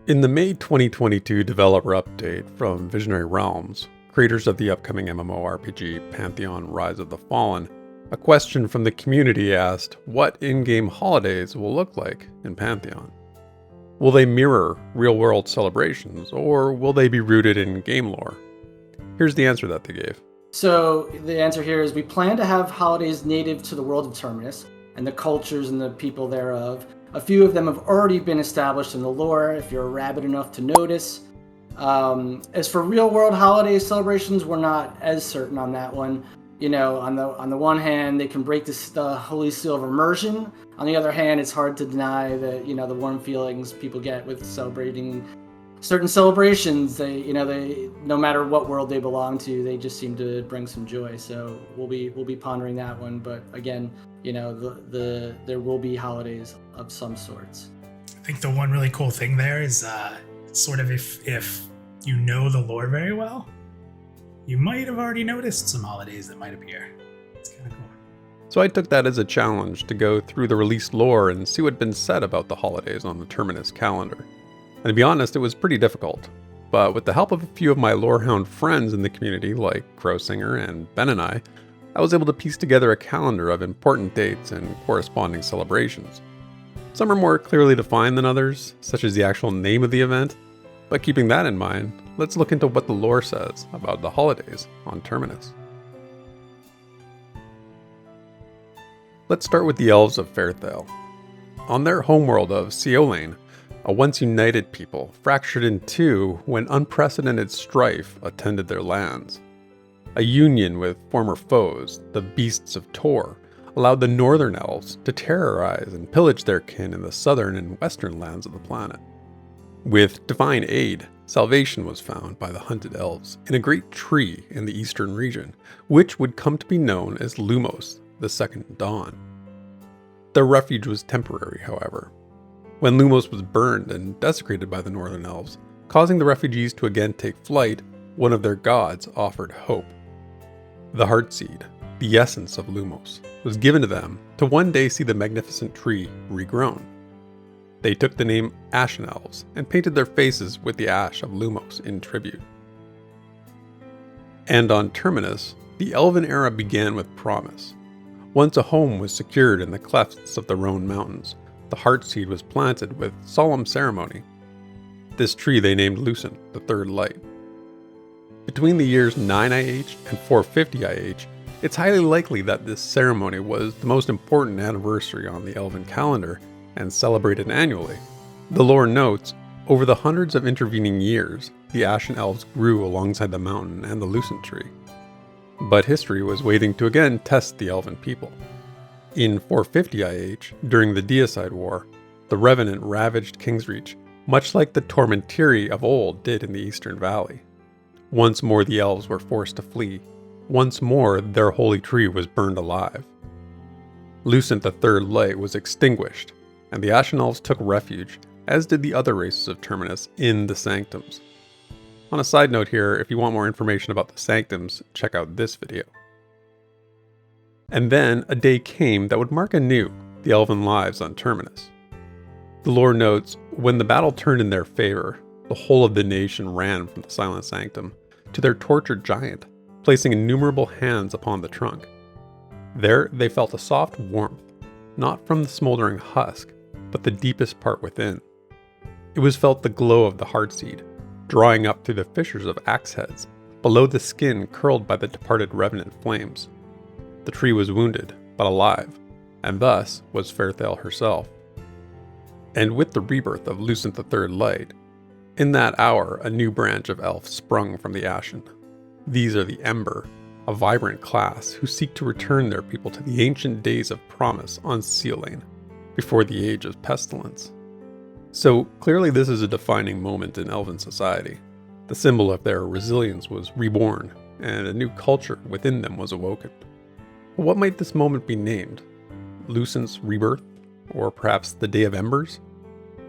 In the May 2022 developer update from Visionary Realms, creators of the upcoming MMORPG Pantheon Rise of the Fallen, a question from the community asked what in-game holidays will look like in Pantheon. Will they mirror real-world celebrations, or will they be rooted in game lore? Here's the answer that they gave. So the answer here is we plan to have holidays native to the world of Terminus and the cultures and the people thereof. A few of them have already been established in the lore, if you're rabid enough to notice. As for real-world holiday celebrations, we're not as certain on that one. You know, on the one hand, they can break the holy seal of immersion. On the other hand, it's hard to deny that, you know, the warm feelings people get with celebrating certain celebrations. They no matter what world they belong to, they just seem to bring some joy. So we'll be pondering that one. But again, you know, there will be holidays of some sorts. I think the one really cool thing there is sort of if you know the lore very well, you might have already noticed some holidays that might appear. It's kind of cool. So I took that as a challenge to go through the released lore and see what had been said about the holidays on the Terminus calendar. And to be honest, it was pretty difficult. But with the help of a few of my lorehound friends in the community, like Crowsinger and Ben and I was able to piece together a calendar of important dates and corresponding celebrations. Some are more clearly defined than others, such as the actual name of the event, but keeping that in mind, let's look into what the lore says about the holidays on Terminus. Let's start with the elves of Fairthale. On their homeworld of Seolane, a once united people fractured in two when unprecedented strife attended their lands. A union with former foes, the beasts of Tor, allowed the northern elves to terrorize and pillage their kin in the southern and western lands of the planet. With divine aid, salvation was found by the hunted elves in a great tree in the eastern region, which would come to be known as Lumos, the Second Dawn. Their refuge was temporary, however, when Lumos was burned and desecrated by the northern elves, causing the refugees to again take flight. One of their gods offered hope. The Heartseed, the essence of Lumos, was given to them to one day see the magnificent tree regrown. They took the name Ashen Elves and painted their faces with the ash of Lumos in tribute. And on Terminus, the Elven era began with promise. Once a home was secured in the clefts of the Rhone Mountains, the Heartseed was planted with solemn ceremony. This tree they named Lucent, the Third Light. Between the years 9 IH and 450 IH, it's highly likely that this ceremony was the most important anniversary on the Elven calendar and celebrated annually. The lore notes, over the hundreds of intervening years, the Ashen Elves grew alongside the mountain and the Lucent tree. But history was waiting to again test the Elven people. In 450 IH, during the Deicide War, the Revenant ravaged Kingsreach, much like the Tormentiri of old did in the Eastern Valley. Once more the elves were forced to flee. Once more their holy tree was burned alive. Lucent the Third Light was extinguished, and the Ashen Elves took refuge, as did the other races of Terminus, in the Sanctums. On a side note here, if you want more information about the Sanctums, check out this video. And then a day came that would mark anew the Elven lives on Terminus. The lore notes, when the battle turned in their favor, the whole of the nation ran from the Silent Sanctum to their tortured giant, placing innumerable hands upon the trunk. There they felt a soft warmth, not from the smoldering husk, but the deepest part within. It was felt the glow of the Heartseed, drawing up through the fissures of axe heads, below the skin curled by the departed revenant flames. The tree was wounded, but alive, and thus was Fairthale herself. And with the rebirth of Lucent the Third Light, in that hour a new branch of elves sprung from the Ashen. These are the Ember, a vibrant class who seek to return their people to the ancient days of promise on Seolane, before the age of pestilence. So clearly this is a defining moment in Elven society. The symbol of their resilience was reborn, and a new culture within them was awoken. But what might this moment be named? Lucent's rebirth? Or perhaps the Day of Embers?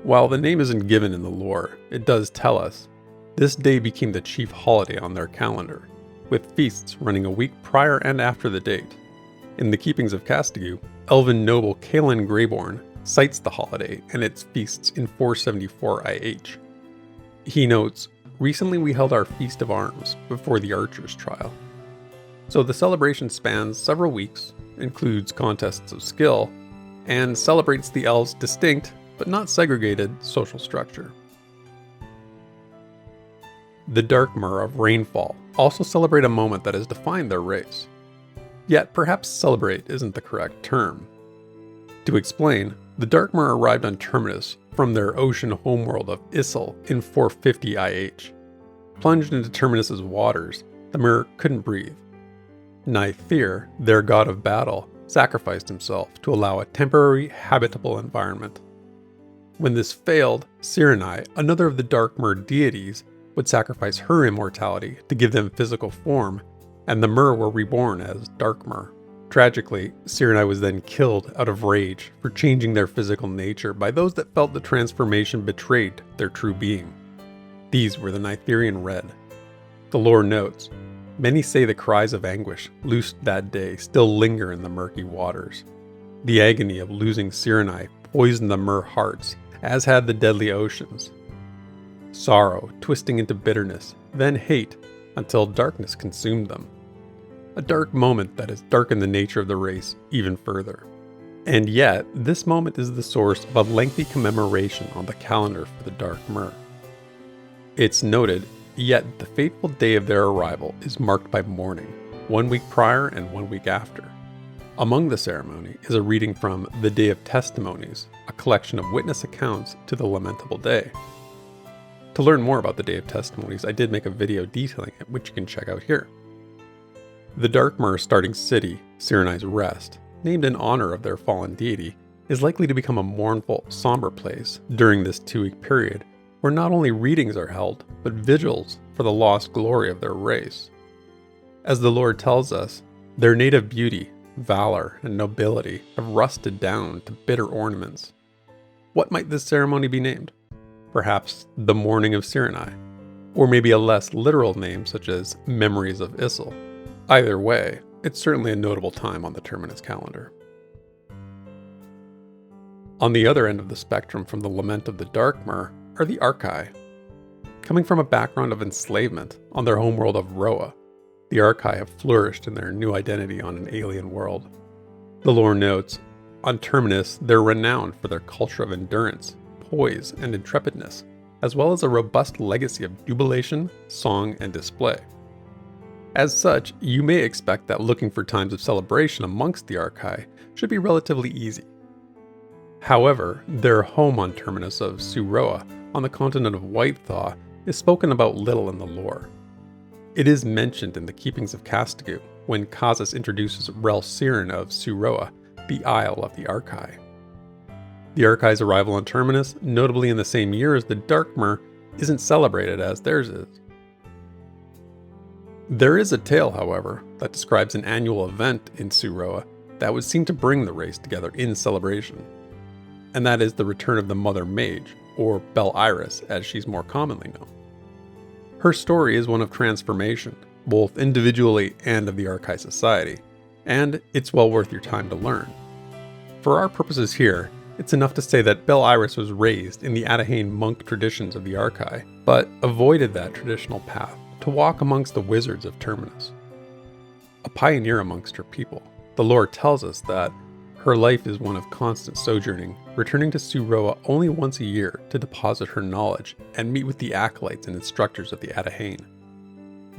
While the name isn't given in the lore, it does tell us this day became the chief holiday on their calendar, with feasts running a week prior and after the date. In the keepings of Castigu, Elven noble Kaelin Greyborn cites the holiday and its feasts in 474 IH. He notes, "Recently we held our Feast of Arms before the Archer's trial." So the celebration spans several weeks, includes contests of skill, and celebrates the elves' distinct, but not segregated, social structure. The darkmer of Rainfall also celebrate a moment that has defined their race. Yet perhaps celebrate isn't the correct term. To explain, the darkmer arrived on Terminus from their ocean homeworld of Issel in 450 IH. Plunged into Terminus's waters, the mer couldn't breathe. Nythir, their god of battle, sacrificed himself to allow a temporary habitable environment. When this failed, Sirenai, another of the darkmer deities, would sacrifice her immortality to give them physical form, and the mer were reborn as darkmer. Tragically, Sirenai was then killed out of rage for changing their physical nature by those that felt the transformation betrayed their true being. These were the Nythirian Red. The lore notes, many say the cries of anguish loosed that day still linger in the murky waters. The agony of losing Sirenai poisoned the mer hearts, as had the deadly oceans. Sorrow twisting into bitterness, then hate, until darkness consumed them. A dark moment that has darkened the nature of the race even further. And yet, this moment is the source of a lengthy commemoration on the calendar for the Dark Mer. It's noted, yet the fateful day of their arrival is marked by mourning, 1 week prior and 1 week after. Among the ceremony is a reading from The Day of Testimonies, a collection of witness accounts to the lamentable day. To learn more about the Day of Testimonies, I did make a video detailing it, which you can check out here. The Darkmer starting city, Sirenai's Rest, named in honor of their fallen deity, is likely to become a mournful, somber place during this 2-week period, where not only readings are held, but vigils for the lost glory of their race. As the Lord tells us, their native beauty, valor, and nobility have rusted down to bitter ornaments. What might this ceremony be named? Perhaps the Mourning of Sirenai, or maybe a less literal name such as Memories of Issel. Either way, it's certainly a notable time on the Terminus calendar. On the other end of the spectrum from the lament of the Darkmer are the Archai. Coming from a background of enslavement on their homeworld of Roa, the Archai have flourished in their new identity on an alien world. The lore notes, on Terminus, they're renowned for their culture of endurance, poise, and intrepidness, as well as a robust legacy of jubilation, song, and display. As such, you may expect that looking for times of celebration amongst the Archai should be relatively easy. However, their home on Terminus of Suroa, on the continent of Whitethaw, is spoken about little in the lore. It is mentioned in the Keepings of Castigu, when Kazas introduces Rel Siren of Suroa, the Isle of the Archai. The Archai's arrival on Terminus, notably in the same year as the Darkmer, isn't celebrated as theirs is. There is a tale, however, that describes an annual event in Suroa that would seem to bring the race together in celebration. And that is the return of the Mother Mage, or Bel Iris as she's more commonly known. Her story is one of transformation, both individually and of the Archai society, and it's well worth your time to learn. For our purposes here, it's enough to say that Bel Iris was raised in the Adahane monk traditions of the Archai, but avoided that traditional path to walk amongst the wizards of Terminus. A pioneer amongst her people, the lore tells us that her life is one of constant sojourning, returning to Suroa only once a year to deposit her knowledge and meet with the acolytes and instructors of the Adahane.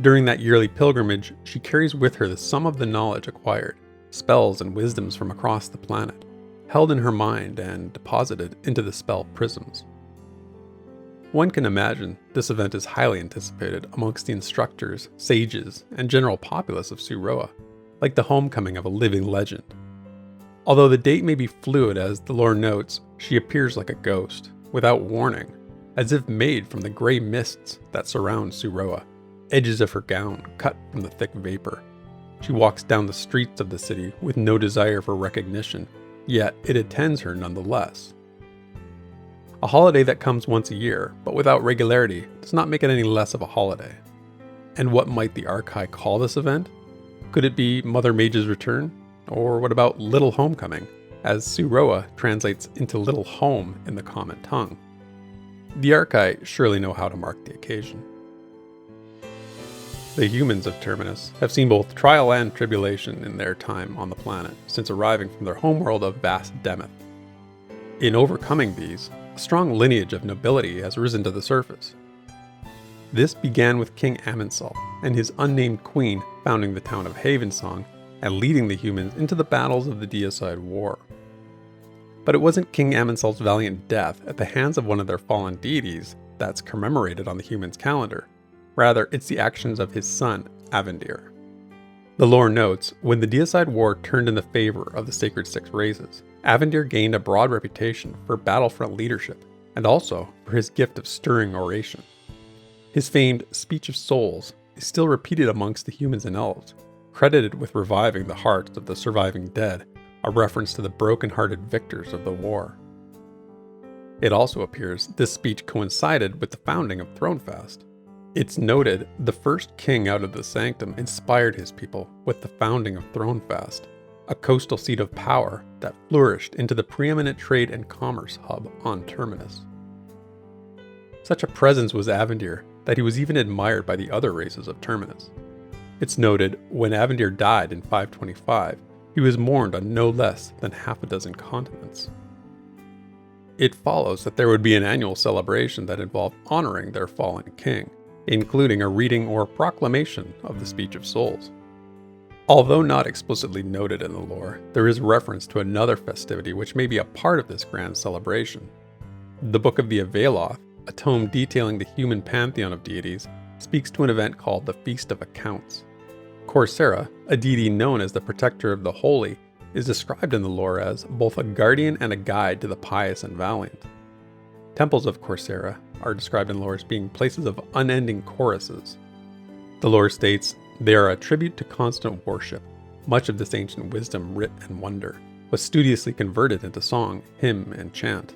During that yearly pilgrimage, she carries with her the sum of the knowledge acquired, spells and wisdoms from across the planet, held in her mind and deposited into the spell prisms. One can imagine this event is highly anticipated amongst the instructors, sages, and general populace of Suroa, like the homecoming of a living legend. Although the date may be fluid, as the lore notes, she appears like a ghost, without warning, as if made from the gray mists that surround Suroa, edges of her gown cut from the thick vapor. She walks down the streets of the city with no desire for recognition, yet it attends her nonetheless. A holiday that comes once a year, but without regularity, does not make it any less of a holiday. And what might the Archai call this event? Could it be Mother Mage's return? Or what about Little Homecoming, as Suroa translates into Little Home in the common tongue? the Archai surely know how to mark the occasion. The humans of Terminus have seen both trial and tribulation in their time on the planet since arriving from their homeworld of vast Demeth. In overcoming these, a strong lineage of nobility has risen to the surface. This began with King Amensal and his unnamed queen founding the town of Havensong and leading the humans into the battles of the Deicide War. But it wasn't King Amensal's valiant death at the hands of one of their fallen deities that's commemorated on the humans' calendar. Rather, it's the actions of his son, Avendir. The lore notes, when the Deicide War turned in the favor of the Sacred Six races, Avendir gained a broad reputation for battlefront leadership, and also for his gift of stirring oration. His famed Speech of Souls is still repeated amongst the humans and elves, credited with reviving the hearts of the surviving dead, a reference to the broken-hearted victors of the war. It also appears this speech coincided with the founding of Thronefast. It's noted the first king out of the sanctum inspired his people with the founding of Thronefast, a coastal seat of power that flourished into the preeminent trade and commerce hub on Terminus. Such a presence was Avendir that he was even admired by the other races of Terminus. It's noted when Avendir died in 525, he was mourned on no less than half a dozen continents. It follows that there would be an annual celebration that involved honoring their fallen king, including a reading or proclamation of the Speech of Souls. Although not explicitly noted in the lore, there is reference to another festivity which may be a part of this grand celebration. The Book of the Avaloth, a tome detailing the human pantheon of deities, speaks to an event called the Feast of Accounts. Coursera, a deity known as the protector of the holy, is described in the lore as both a guardian and a guide to the pious and valiant. Temples of Coursera are described in lore as being places of unending choruses. The lore states, they are a tribute to constant worship. Much of this ancient wisdom, writ, and wonder was studiously converted into song, hymn, and chant.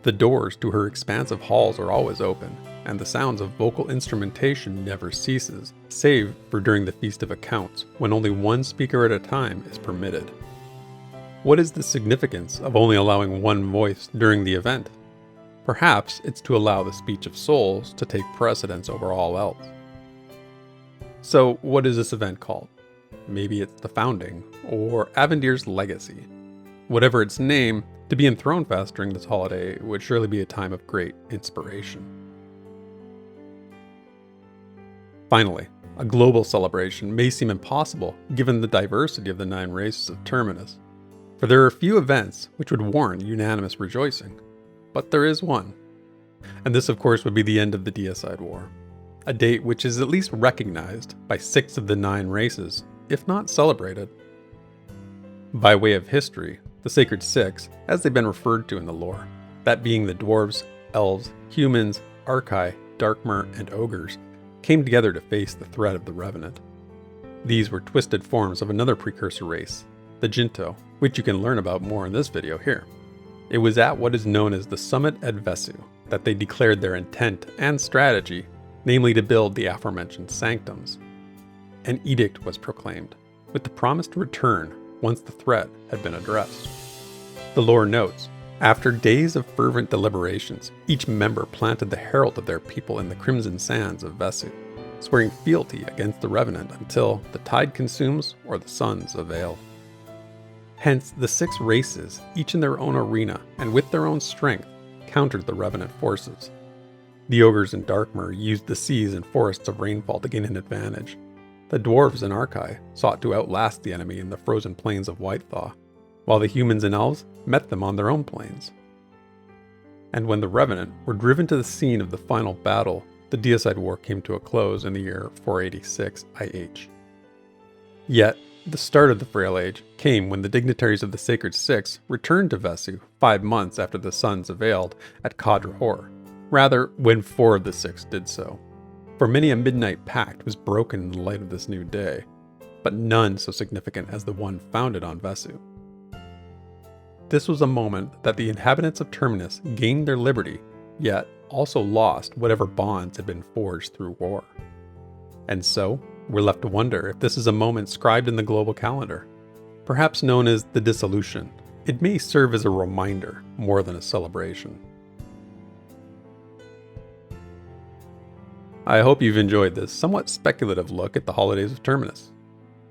The doors to her expansive halls are always open, and the sounds of vocal instrumentation never ceases, save for during the Feast of Accounts, when only one speaker at a time is permitted. What is the significance of only allowing one voice during the event? Perhaps it's to allow the Speech of Souls to take precedence over all else. So, what is this event called? Maybe it's the Founding, or Avendir's Legacy. Whatever its name, to be in Thronefast during this holiday would surely be a time of great inspiration. Finally, a global celebration may seem impossible given the diversity of the 9 races of Terminus, for there are few events which would warrant unanimous rejoicing. But there is one. And this, of course, would be the end of the Deicide War, a date which is at least recognized by 6 of the 9 races, if not celebrated. By way of history, the Sacred Six, as they've been referred to in the lore, that being the dwarves, elves, humans, Archai, darkmer, and ogres, came together to face the threat of the Revenant. These were twisted forms of another precursor race, the Jinto, which you can learn about more in this video here. It was at what is known as the Summit at Vesu that they declared their intent and strategy, namely to build the aforementioned sanctums. An edict was proclaimed, with the promise to return once the threat had been addressed. The lore notes, after days of fervent deliberations, each member planted the herald of their people in the crimson sands of Vesu, swearing fealty against the Revenant until the tide consumes or the suns avail. Hence, the 6 races, each in their own arena and with their own strength, countered the Revenant forces. The ogres and darkmer used the seas and forests of rainfall to gain an advantage. The dwarves and Archai sought to outlast the enemy in the frozen plains of Whitethaw, while the humans and elves met them on their own plains. And when the Revenant were driven to the scene of the final battle, the Deicide War came to a close in the year 486 IH. Yet, the start of the Frail Age came when the dignitaries of the Sacred Six returned to Vesu 5 months after the suns availed at Kadrahor, rather when 4 of the 6 did so. For many a midnight pact was broken in the light of this new day, but none so significant as the one founded on Vesu. This was a moment that the inhabitants of Terminus gained their liberty, yet also lost whatever bonds had been forged through war. And so, we're left to wonder if this is a moment scribed in the global calendar. Perhaps known as the Dissolution, it may serve as a reminder more than a celebration. I hope you've enjoyed this somewhat speculative look at the holidays of Terminus.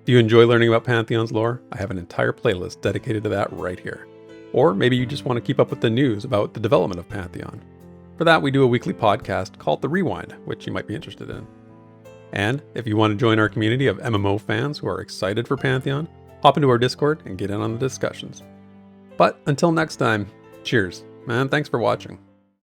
If you enjoy learning about Pantheon's lore, I have an entire playlist dedicated to that right here. Or maybe you just want to keep up with the news about the development of Pantheon. For that, we do a weekly podcast called The Rewind, which you might be interested in. And if you want to join our community of MMO fans who are excited for Pantheon, hop into our Discord and get in on the discussions. But until next time, cheers, and thanks for watching.